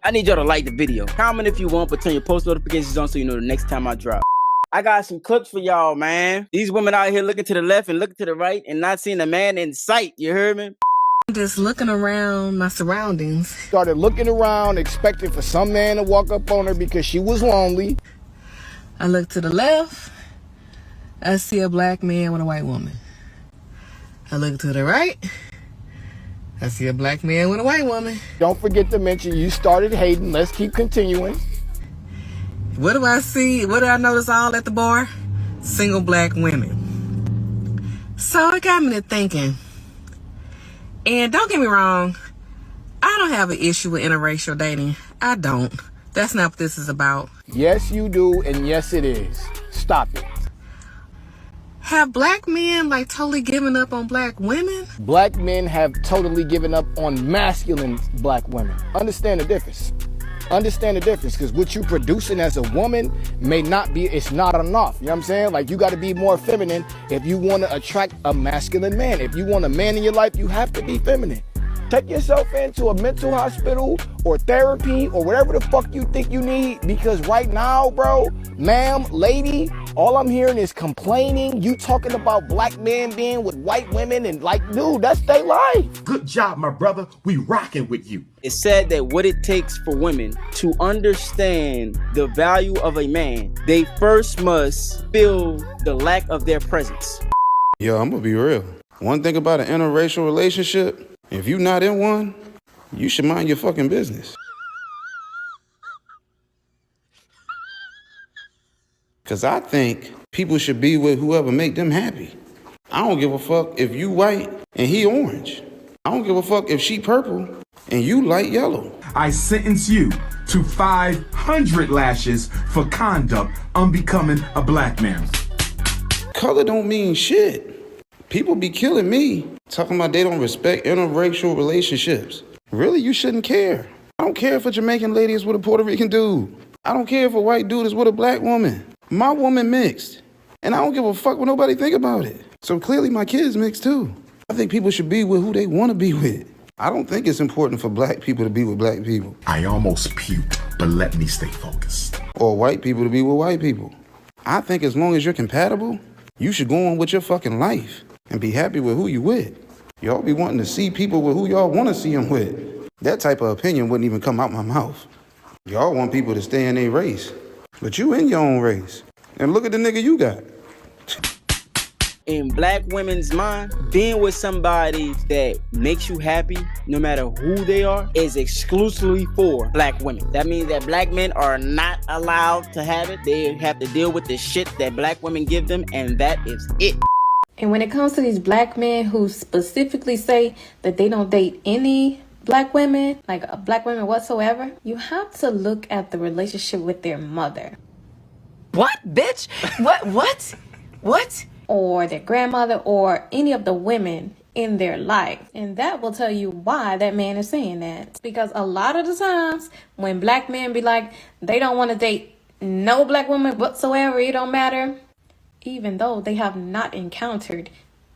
I need y'all to like the video. Comment if you want, but turn your post notifications on so you know the next time I drop. I got some clips for y'all, man. These women out here looking to the left and looking to the right and not seeing a man in sight. You heard me? Just looking around my surroundings. Started looking around, expecting for some man to walk up on her because she was lonely. I look to the left. I see a black man with a white woman. I look to the right. I see a black man with a white woman. Don't forget to mention you started hating. Let's keep continuing. What do I see? What do I notice all at the bar? Single black women. So it got me to thinking. And don't get me wrong, I don't have an issue with interracial dating. I don't. That's not what this is about. Yes, you do, and yes, it is. Stop it. Have black men like totally given up on black women? Black men have totally given up on masculine black women. Understand the difference. Understand the difference, because what you're producing as a woman may not be, it's not enough. You know what I'm saying? Like, you got to be more feminine if you want to attract a masculine man. If you want a man in your life, you have to be feminine. Take yourself into a mental hospital or therapy or whatever the fuck you think you need, because right now, bro, ma'am, lady, all I'm hearing is complaining. You talking about black men being with white women and like, dude, that's their life. Good job, my brother. We rocking with you. It's said that what it takes for women to understand the value of a man, they first must feel the lack of their presence. Yo, I'm gonna be real. One thing about an interracial relationship, if you're not in one, you should mind your fucking business. Because I think people should be with whoever make them happy. I don't give a fuck if you white and he orange. I don't give a fuck if she purple and you light yellow. I sentence you to 500 lashes for conduct unbecoming a black man. Color don't mean shit. People be killing me talking about they don't respect interracial relationships. Really, you shouldn't care. I don't care if a Jamaican lady is with a Puerto Rican dude. I don't care if a white dude is with a black woman. My woman mixed, and I don't give a fuck what nobody think about it. So clearly my kids mixed too. I think people should be with who they want to be with. I don't think it's important for black people to be with black people. I almost puked, but let me stay focused. Or white people to be with white people. I think as long as you're compatible, you should go on with your fucking life and be happy with who you with. Y'all be wanting to see people with who y'all want to see them with. That type of opinion wouldn't even come out my mouth. Y'all want people to stay in their race, but you in your own race. And look at the nigga you got. In black women's mind, being with somebody that makes you happy, no matter who they are, is exclusively for black women. That means that black men are not allowed to have it. They have to deal with the shit that black women give them, and that is it. And when it comes to these black men who specifically say that they don't date any black women, like black women whatsoever, you have to look at the relationship with their mother. What, bitch? What? Or their grandmother, or any of the women in their life. And that will tell you why that man is saying that. Because a lot of the times when black men be like, they don't want to date no black woman whatsoever, it don't matter, even though they have not encountered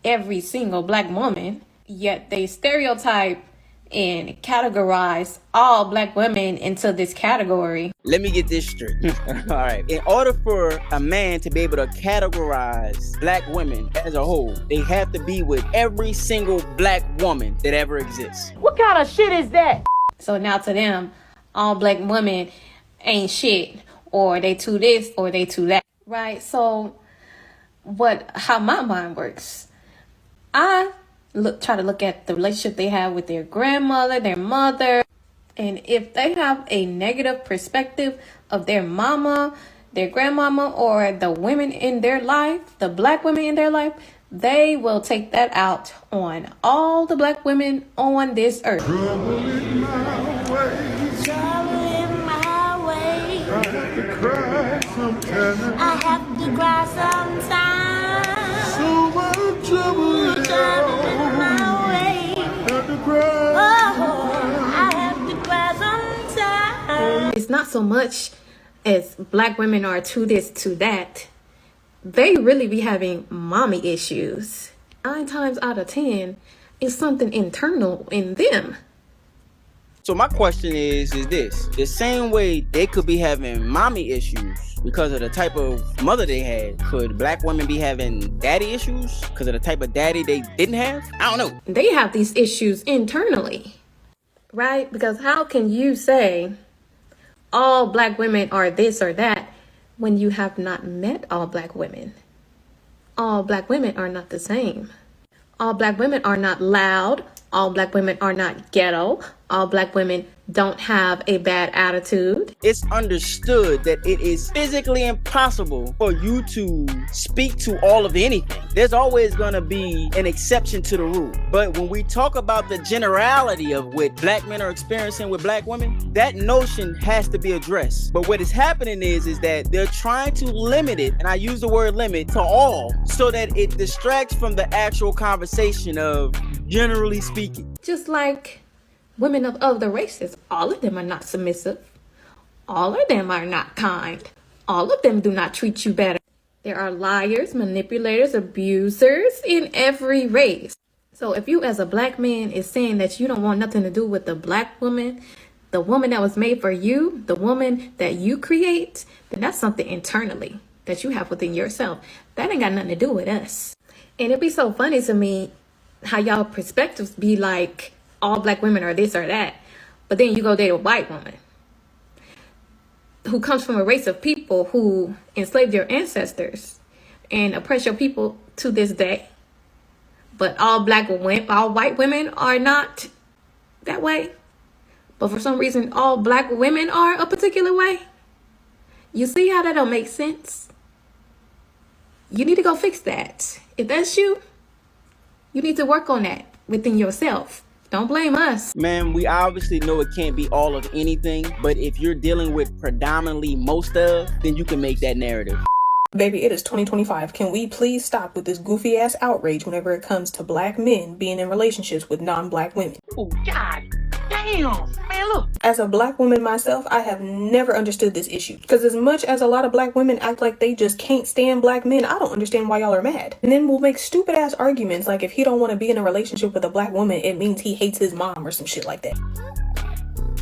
every single black woman, yet they stereotype and categorize all black women into this category. Let me get this straight. All right. In order for a man to be able to categorize black women as a whole, they have to be with every single black woman that ever exists. What kind of shit is that? So now to them, all black women ain't shit, or they too this, or they too that. Right? So how my mind works, I try to look at the relationship they have with their grandmother, their mother, and if they have a negative perspective of their mama, their grandmama, or the women in their life, the black women in their life, they will take that out on all the black women on this earth. Trouble in my way. I have to cry sometimes. So much trouble in my way. I have to cry sometimes. It's not so much as black women are to this, to that. They really be having mommy issues. 9 times out of 10, it's something internal in them. So my question is this. The same way they could be having mommy issues because of the type of mother they had, could black women be having daddy issues because of the type of daddy they didn't have? I don't know. They have these issues internally, right? Because how can you say all black women are this or that when you have not met all black women? All black women are not the same. All black women are not loud. All black women are not ghetto. All black women don't have a bad attitude. It's understood that it is physically impossible for you to speak to all of anything. There's always going to be an exception to the rule. But when we talk about the generality of what black men are experiencing with black women, that notion has to be addressed. But what is happening is that they're trying to limit it, and I use the word limit, to all, so that it distracts from the actual conversation of generally speaking. Just like women of other races, all of them are not submissive. All of them are not kind. All of them do not treat you better. There are liars, manipulators, abusers in every race. So if you as a black man is saying that you don't want nothing to do with the black woman, the woman that was made for you, the woman that you create, then that's something internally that you have within yourself. That ain't got nothing to do with us. And it'd be so funny to me how y'all perspectives be like, all black women are this or that, but then you go date a white woman who comes from a race of people who enslaved your ancestors and oppress your people to this day. But all white women are not that way. But for some reason, all black women are a particular way. You see how that don't make sense? You need to go fix that. If that's you, you need to work on that within yourself. Don't blame us. Man, we obviously know it can't be all of anything, but if you're dealing with predominantly most of, then you can make that narrative. Baby, it is 2025. Can we please stop with this goofy ass outrage whenever it comes to black men being in relationships with non-black women? Oh, God damn. Man, look. As a black woman myself, I have never understood this issue. Because as much as a lot of black women act like they just can't stand black men, I don't understand why y'all are mad. And then we'll make stupid ass arguments like if he don't want to be in a relationship with a black woman, it means he hates his mom or some shit like that.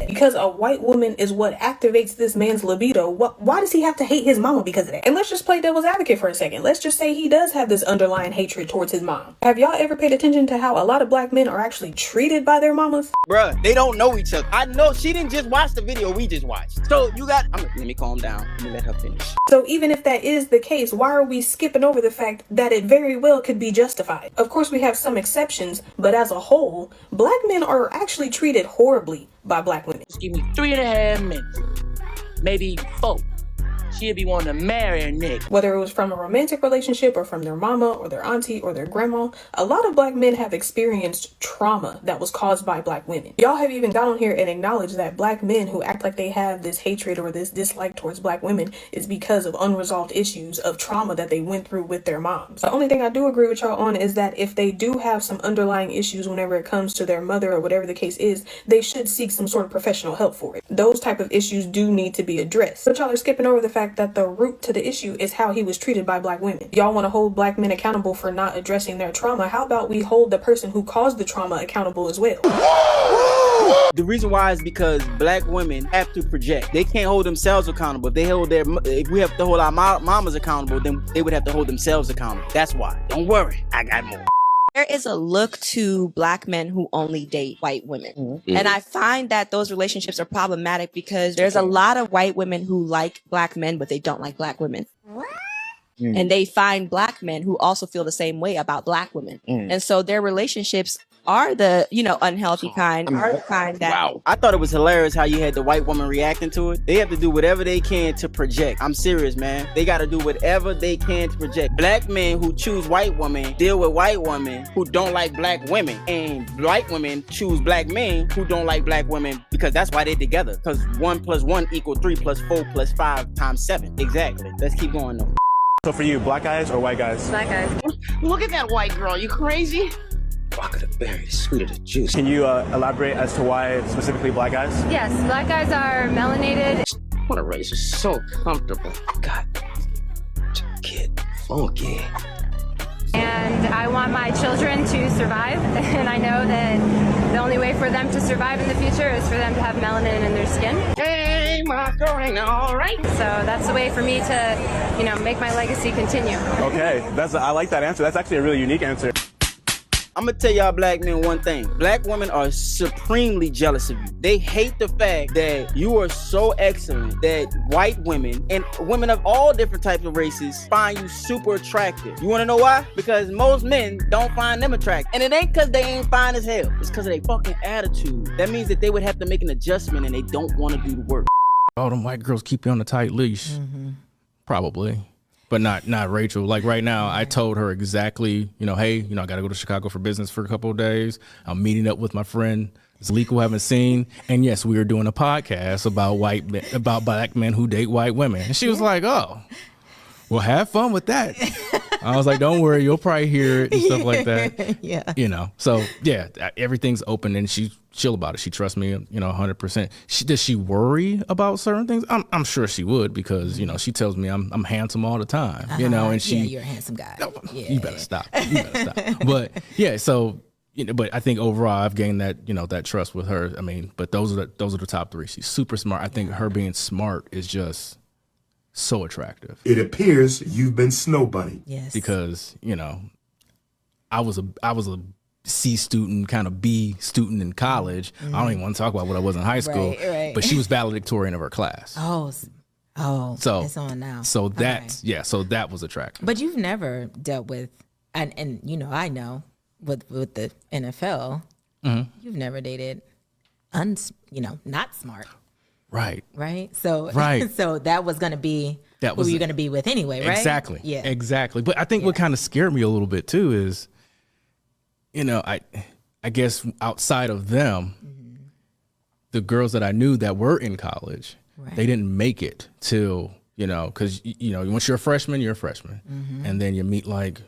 Because a white woman is what activates this man's libido, why does he have to hate his mama because of that? And let's just play devil's advocate for a second. Let's just say he does have this underlying hatred towards his mom. Have y'all ever paid attention to how a lot of black men are actually treated by their mamas? Bruh, they don't know each other. I know she didn't just watch the video we just watched. So you got, let me calm down. Let me let her finish. So even if that is the case, why are we skipping over the fact that it very well could be justified? Of course, we have some exceptions, but as a whole, black men are actually treated horribly by black women. Just give me 3.5 minutes. Maybe 4. She'll be wanting to marry a nigga. Whether it was from a romantic relationship or from their mama or their auntie or their grandma, a lot of black men have experienced trauma that was caused by black women. Y'all have even got on here and acknowledged that black men who act like they have this hatred or this dislike towards black women is because of unresolved issues of trauma that they went through with their moms. The only thing I do agree with y'all on is that if they do have some underlying issues whenever it comes to their mother or whatever the case is, they should seek some sort of professional help for it. Those type of issues do need to be addressed. But y'all are skipping over the fact that the root to the issue is how he was treated by black women. Y'all want to hold black men accountable for not addressing their trauma. How about we hold the person who caused the trauma accountable as well? The reason why is because black women have to project. They can't hold themselves accountable. If we have to hold our mamas accountable, then they would have to hold themselves accountable. That's why. Don't worry, I got more. There is a look to black men who only date white women. Mm-hmm. And I find that those relationships are problematic because there's a lot of white women who like black men, but they don't like black women. Mm. And they find black men who also feel the same way about black women. Mm. And so their relationships are the, unhealthy kind, are the kind that... Wow. I thought it was hilarious how you had the white woman reacting to it. They have to do whatever they can to project. I'm serious, man. They got to do whatever they can to project. Black men who choose white women deal with white women who don't like black women. And white women choose black men who don't like black women because that's why they're together. Because 1 + 1 = 3 + 4 + 5 × 7. Exactly. Let's keep going, though. So for you, black guys or white guys? Black guys. Look at that white girl. You crazy? Rock of the berry, sweet of the juice. Can you elaborate as to why specifically black guys? Yes, black guys are melanated. What a race is so comfortable. God, kid, funky. And I want my children to survive, and I know that the only way for them to survive in the future is for them to have melanin in their skin. Hey, Macarena, all right. So that's the way for me to, make my legacy continue. Okay, I like that answer. That's actually a really unique answer. I'm gonna tell y'all black men one thing. Black women are supremely jealous of you. They hate the fact that you are so excellent that white women and women of all different types of races find you super attractive. You wanna know why? Because most men don't find them attractive. And it ain't cause they ain't fine as hell. It's cause of their fucking attitude. That means that they would have to make an adjustment and they don't wanna do the work. All them white girls keep you on a tight leash. Probably. But not Rachel. Like right now, I told her exactly, hey, I got to go to Chicago for business for a couple of days. I'm meeting up with my friend Zalik, who I haven't seen. And yes, we are doing a podcast about black men who date white women. And she was like, oh, well, have fun with that. I was like, don't worry, you'll probably hear it and stuff like that. Yeah. So yeah, everything's open and she's chill about it. She trusts me, 100%. Does she worry about certain things? I'm sure she would because, she tells me I'm handsome all the time, and she. Yeah, you're a handsome guy. No, you better stop. But yeah, so, but I think overall I've gained that, that trust with her. I mean, but those are the top three. She's super smart. I think her being smart is just so attractive. It appears you've been snow bunny. Yes. Because, I was a C student, kind of B student in college. I don't even want to talk about what I was in high school. Right. But she was valedictorian of her class. Oh, so it's on now. So so that was attractive. But you've never dealt with, and I know with the NFL, you've never dated, not smart. Right. So so that was going to be who you're going to be with anyway, right? Exactly. Yeah. Exactly. But I think what kind of scared me a little bit too is, I guess outside of them, the girls that I knew that were in college, they didn't make it till, because, once you're a freshman, And then you meet like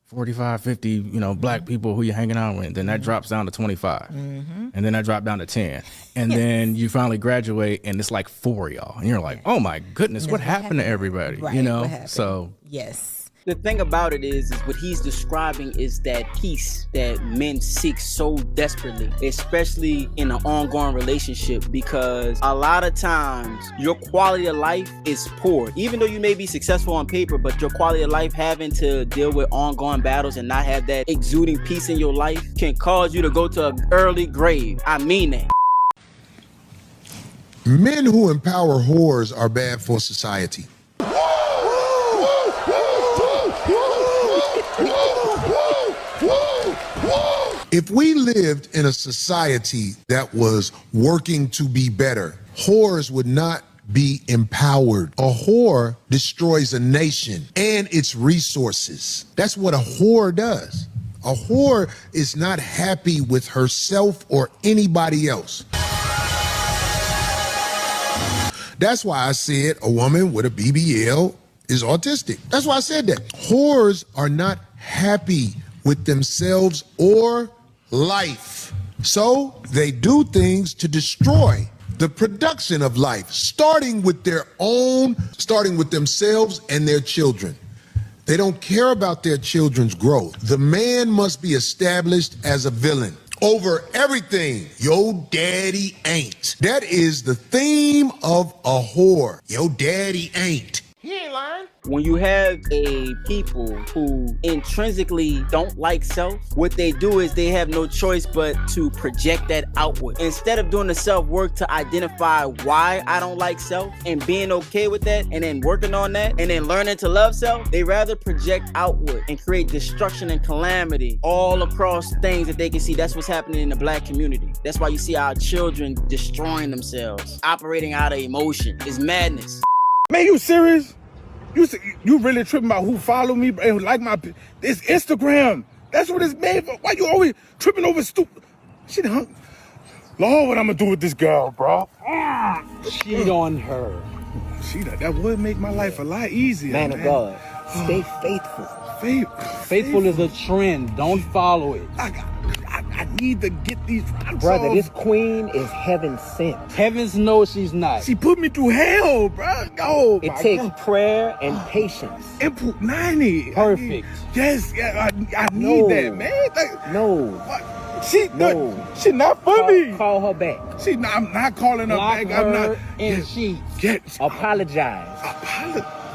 45, 50, black people who you're hanging out with. Then that drops down to 25. And then that dropped down to 10. And then you finally graduate and it's like 4 of y'all. And you're like, oh my goodness, what happened to everybody? Right, So. Yes. The thing about it is what he's describing is that peace that men seek so desperately, especially in an ongoing relationship, because a lot of times your quality of life is poor. Even though you may be successful on paper, but your quality of life having to deal with ongoing battles and not have that exuding peace in your life can cause you to go to an early grave. I mean that. Men who empower whores are bad for society. If we lived in a society that was working to be better, whores would not be empowered. A whore destroys a nation and its resources. That's what a whore does. A whore is not happy with herself or anybody else. That's why I said a woman with a BBL is autistic. That's why I said that. Whores are not happy with themselves or life. So they do things to destroy the production of life, starting with themselves and their children. They don't care about their children's growth. The man must be established as a villain over everything. Yo daddy ain't. That is the theme of a whore. Yo daddy ain't. He ain't lying. When you have a people who intrinsically don't like self, what they do is they have no choice but to project that outward. Instead of doing the self-work to identify why I don't like self and being okay with that and then working on that and then learning to love self, they rather project outward and create destruction and calamity all across things that they can see. That's what's happening in the black community. That's why you see our children destroying themselves, operating out of emotion. It's madness. Man, you serious? You really tripping about who follow me and like this Instagram? That's what it's made for. Why you always tripping over stupid shit? Lord, what I'm gonna do with this girl, bro? Cheat on her. That would make my life a lot easier. Man of God, stay faithful. Faithful is a trend. Don't follow it. I need to get these rocks Brother, off. this queen is heaven sent. Heavens knows she's not. She put me through hell, bro. Oh, It takes prayer and patience. Input 90. Perfect. Yes, yeah, I need that, man. Like, No. what? She not for me. Call her back. I'm not calling her Block back. her I'm not. in sheets. Yes. Apologize.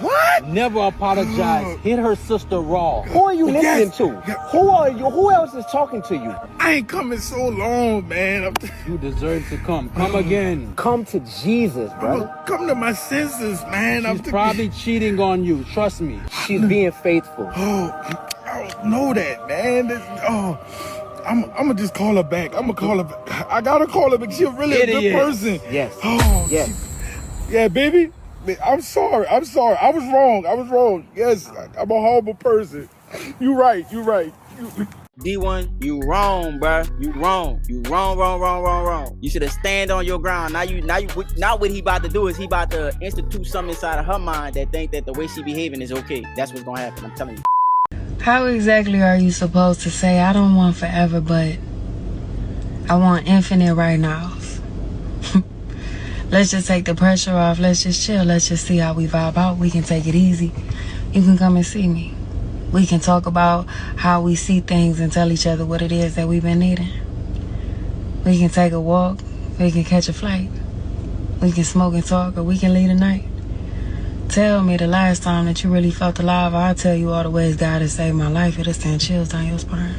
What? Never apologize. Hit her sister raw. Who are you listening to? Who are you? Who else is talking to you? I ain't coming so long, man. You deserve to come. Come again. Come to Jesus, brother. Come to my senses, man. She's probably cheating on you. Trust me. She's being faithful. Oh, I don't know that, man. I'm gonna just call her back. I'm gonna call her back. I gotta call her back. She's really a good person. Yes. Oh, yes. Yeah, baby. I'm sorry. I was wrong. Yes, I'm a horrible person. You right. D1, you wrong, bruh. You wrong. You wrong. You should have stand on your ground. Now what he about to do is he about to institute something inside of her mind that think that the way she behaving is okay. That's what's gonna happen. I'm telling you. How exactly are you supposed to say, I don't want forever, but I want infinite right nows? Let's just take the pressure off. Let's just chill. Let's just see how we vibe out. We can take it easy. You can come and see me. We can talk about how we see things and tell each other what it is that we've been needing. We can take a walk. We can catch a flight. We can smoke and talk, or we can leave the night. Tell me the last time that you really felt alive, or I'll tell you all the ways God has saved my life. It'll send chills down your spine.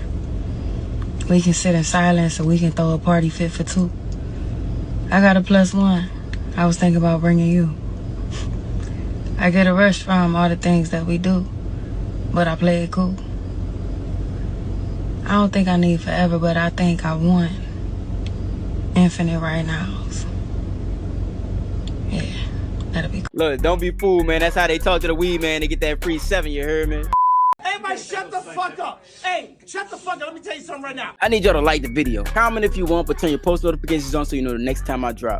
We can sit in silence, or we can throw a party fit for two. I got a +1. I was thinking about bringing you. I get a rush from all the things that we do, but I play it cool. I don't think I need forever, but I think I want infinite right nows. Yeah, that'll be cool. Look, don't be fooled, man. That's how they talk to the weed man to get that free 7, you heard me? Everybody shut the fuck up. Hey, shut the fuck up. Let me tell you something right now. I need y'all to like the video. Comment if you want, but turn your post notifications on so you know the next time I drop.